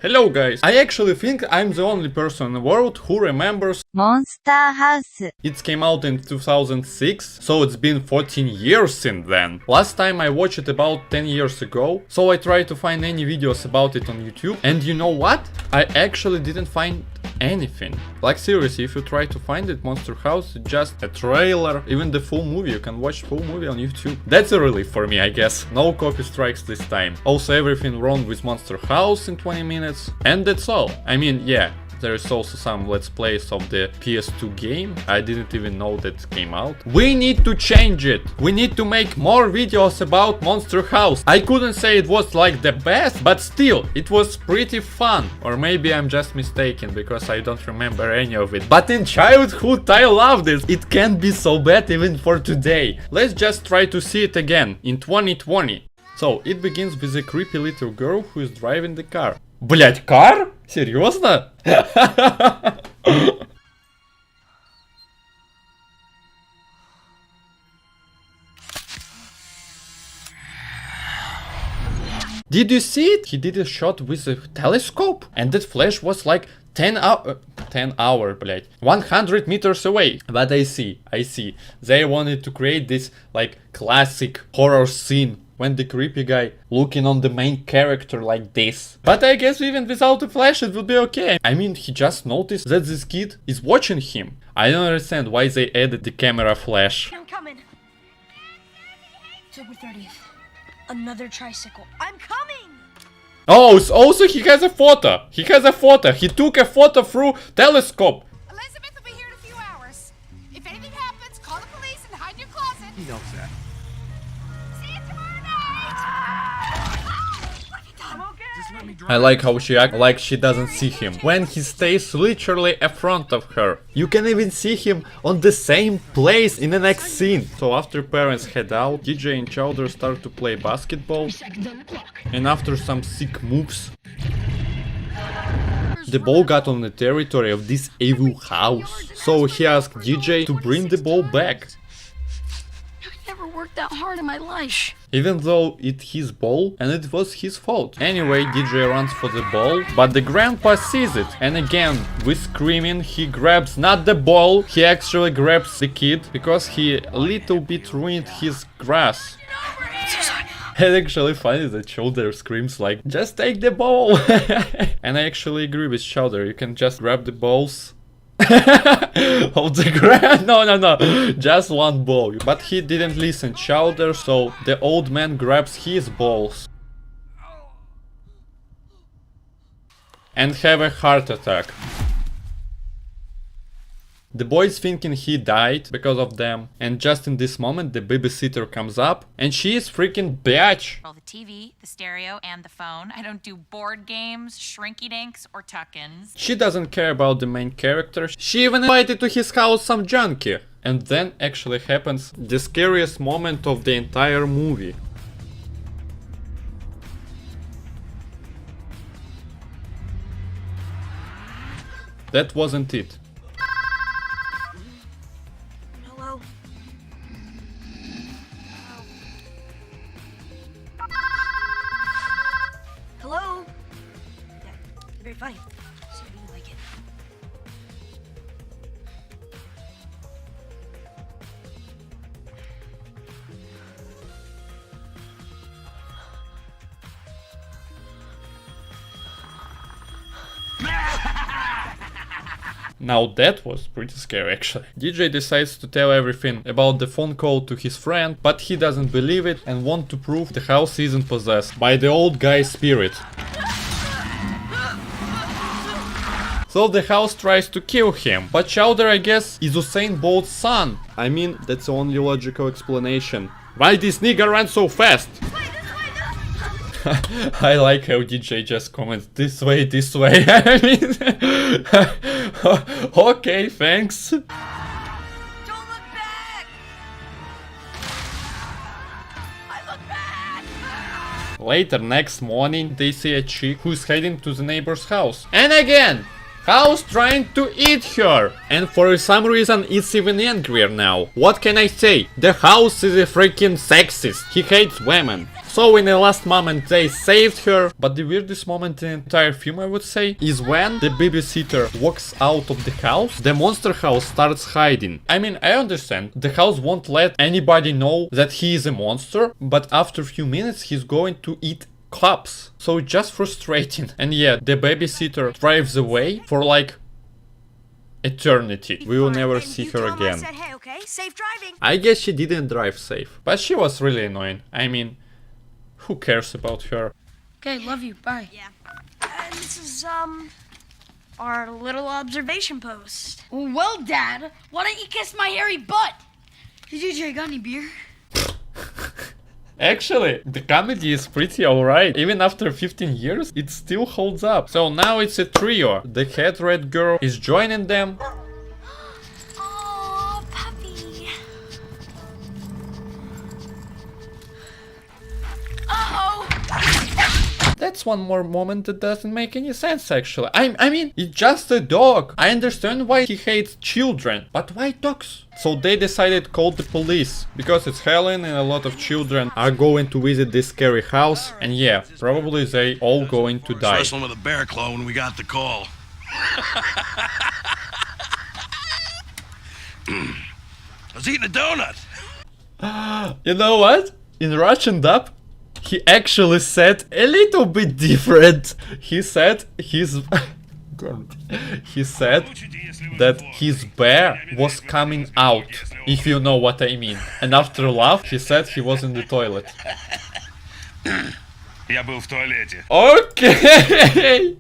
Hello guys, I actually think I'm the only person in the world who remembers Monster House. it came out in 2006, so it's been 14 years since then. Last time I watched it about 10 years ago, so I tried to find any videos about it on YouTube, and you know what? I actually didn't find anything. Like seriously, if you try to find it, Monster House is just a trailer, even the full movie, you can watch full movie on YouTube. That's a relief for me, I guess. No copy strikes this time. Also everything wrong with Monster House in 20 minutes, and that's all. I mean, yeah, there is also some let's plays of the PS2 game. I didn't even know that it came out. We need to change it. We need to make more videos about Monster House. I couldn't say it was like the best, but still, it was pretty fun. Or maybe I'm just mistaken because I don't remember any of it. But in childhood I loved it. It can't be so bad even for today. Let's just try to see it again in 2020. So, it begins with a creepy little girl who is driving the car. Блять, car? Серьезно? Did you see it? He did a shot with a telescope, and that flash was like 10 hour, блять, 100 meters away. But I see. They wanted to create this like classic horror scene when the creepy guy looking on the main character like this. But I guess even without a flash it would be okay. I mean, he just noticed that this kid is watching him. I don't understand why they added the camera flash. I'm coming. October 30th. Another tricycle. I'm coming! Oh, also he has a photo. He took a photo through telescope. Elizabeth will be here in a few hours. If anything happens, call the police and hide in your closet. He knows that. See you tomorrow night! What have you done? I'm okay. Just let me drive. I like how she acts like she doesn't see him when he stays literally in front of her. You can even see him on the same place in the next scene. So after parents head out, DJ and Chowder start to play basketball, and after some sick moves, the ball got on the territory of this evil house. So he asked DJ to bring the ball back. I never worked that hard in my life. Even though it's his ball and it was his fault. Anyway, DJ runs for the ball, but the grandpa sees it. And again, with screaming, he grabs not the ball, he actually grabs the kid because he a little bit ruined his grass. And actually funny that Chowder screams like, just take the ball. And I actually agree with Chowder, you can just grab the balls. Of the ground. No, just one ball. But he didn't listen Chowder, so the old man grabs his balls and have a heart attack. The boy's thinking he died because of them, and just in this moment the babysitter comes up and she is freaking bitch. The TV, the stereo, and the phone. I don't do board games, shrinky dinks, or tuck-ins. She doesn't care about the main character. She even invited to his house some junkie. And then actually happens the scariest moment of the entire movie. That wasn't it. Hello? Hello? Yeah, very funny. See if you like it. Now that was pretty scary actually. DJ decides to tell everything about the phone call to his friend, but he doesn't believe it and wants to prove the house isn't possessed by the old guy's spirit. So the house tries to kill him, but Chowder, I guess, is Usain Bolt's son. I mean, that's the only logical explanation. Why this nigga ran so fast? I like how DJ just comments this way. I mean, okay, thanks. Don't look back! I look back! Later, next morning, they see a chick who's heading to the neighbor's house. And again, house trying to eat her. And for some reason, it's even angrier now. What can I say? The house is a freaking sexist. He hates women. So in the last moment they saved her, but the weirdest moment in the entire film, I would say, is when the babysitter walks out of the house, the monster house starts hiding. I mean, I understand, the house won't let anybody know that he is a monster, but after a few minutes he's going to eat cops. So it's just frustrating. And yeah, the babysitter drives away for like eternity. We will never see her again. Said, hey, okay, safe driving. I guess she didn't drive safe, but she was really annoying. I mean, who cares about her? Okay, love you. Bye. Yeah. This is our little observation post. Well, Dad, why don't you kiss my hairy butt? Hey, DJ, got any beer? Actually, the comedy is pretty alright. Even after 15 years, it still holds up. So now it's a trio. The head red girl is joining them. Oh, puppy. Uh-oh. That's one more moment that doesn't make any sense actually. I mean, it's just a dog. I understand why he hates children, but why dogs? So they decided to call the police, because it's Halloween and a lot of children are going to visit this scary house, and yeah, probably they all going to die. Wrestling with a bear claw when we got the call. I was eating a donut. You know what? In Russian dub, he actually said a little bit different. He said he said that his bear was coming out, if you know what I mean. And after laugh, he said he was in the toilet. Я был в туалете. Okay,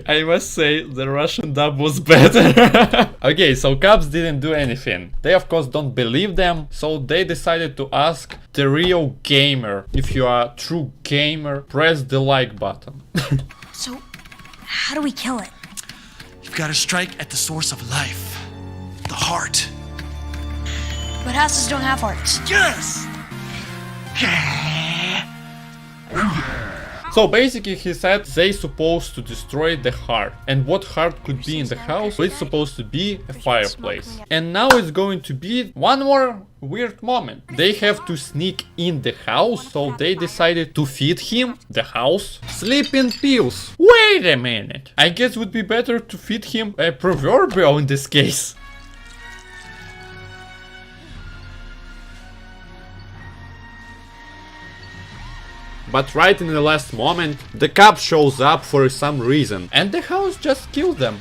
I must say the Russian dub was better. Okay, so cops didn't do anything. They of course don't believe them, so they decided to ask the real gamer. If you are a true gamer, press the like button. So, how do we kill it? You've got to strike at the source of life, the heart. But houses don't have hearts. Yes. So basically he said they supposed to destroy the heart. And what heart could be in the house? It's supposed to be a fireplace. And now it's going to be one more weird moment. They have to sneak in the house, so they decided to feed him, the house, sleeping pills. Wait a minute. I guess it would be better to feed him a proverbial in this case. But right in the last moment, the cop shows up for some reason, and the house just kills them.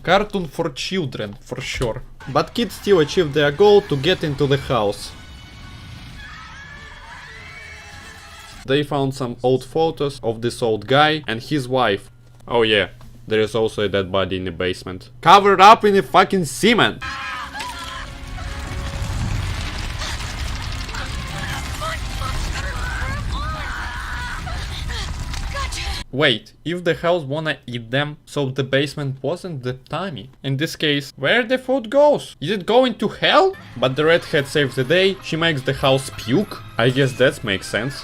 Cartoon for children, for sure. But kids still achieve their goal to get into the house. They found some old photos of this old guy and his wife. Oh yeah. There is also a dead body in the basement. Covered up in the fucking cement! Wait, if the house wanna eat them, so the basement wasn't the tummy. In this case, where the food goes? Is it going to hell? But the redhead saves the day, she makes the house puke. I guess that makes sense.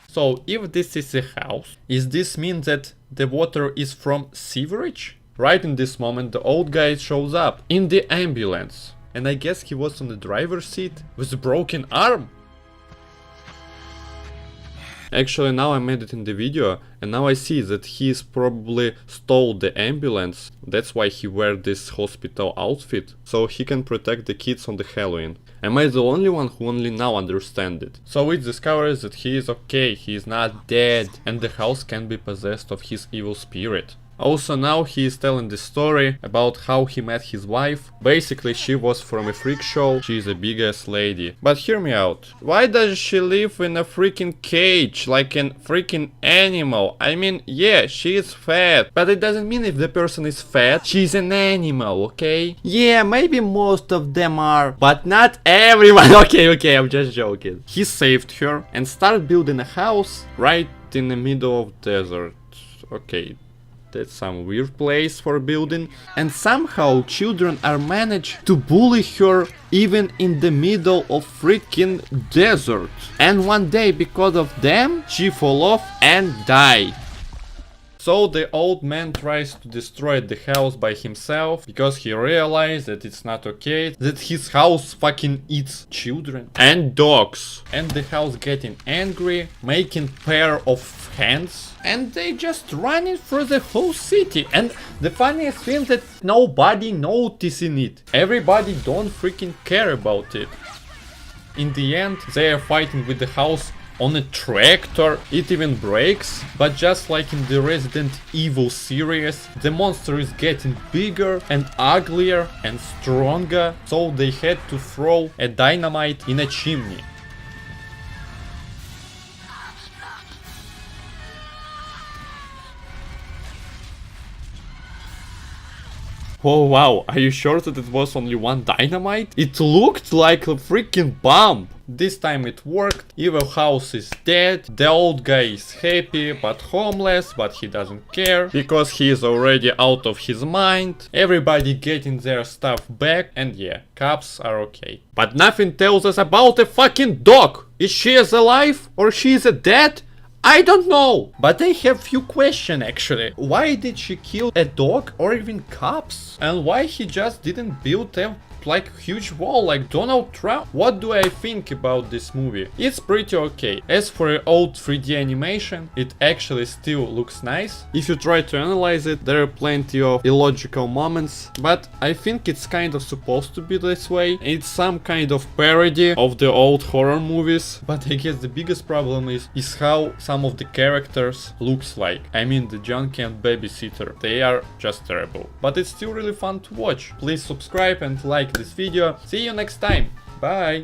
So, if this is a house, does this mean that the water is from sewerage? Right in this moment, the old guy shows up in the ambulance. And I guess he was on the driver's seat with a broken arm. Actually, now I made it in the video, and now I see that he's probably stole the ambulance. That's why he wear this hospital outfit, so he can protect the kids on the Halloween. Am I the only one who only now understand it? So it discovers that he is okay, he is not dead, and the house can be possessed of his evil spirit. Also now he is telling the story about how he met his wife. Basically she was from a freak show, she is a big ass lady. But hear me out. Why does she live in a freaking cage like a freaking animal? I mean, yeah, she is fat, but it doesn't mean if the person is fat, she's an animal, okay? Yeah, maybe most of them are, but not everyone. Okay, I'm just joking. He saved her and started building a house right in the middle of desert. Okay. That's some weird place for building, and somehow children are managed to bully her even in the middle of freaking desert. And one day because of them she fall off and die. So the old man tries to destroy the house by himself because he realized that it's not okay, that his house fucking eats children and dogs. And the house getting angry, making pair of hands, and they just running through the whole city. And the funniest thing that nobody noticing it. Everybody don't freaking care about it. In the end, they are fighting with the house on a tractor. It even breaks, but just like in the Resident Evil series, the monster is getting bigger and uglier and stronger, so they had to throw a dynamite in a chimney. Oh wow, are you sure that it was only one dynamite? It looked like a freaking bomb! This time it worked, evil house is dead, the old guy is happy but homeless, but he doesn't care, because he is already out of his mind, everybody getting their stuff back, and yeah, cops are okay. But nothing tells us about a fucking dog! Is she alive or she is dead? I don't know, but I have few questions actually. Why did she kill a dog or even cops? And why he just didn't build a like huge wall like Donald Trump? What do I think about this movie? It's pretty okay. As for an old 3D animation, it actually still looks nice. If you try to analyze it, there are plenty of illogical moments, but I think it's kind of supposed to be this way. It's some kind of parody of the old horror movies, but I guess the biggest problem is how some of the characters looks like. I mean the junkie and babysitter. They are just terrible. But it's still really fun to watch. Please subscribe and like this video. See you next time. Bye.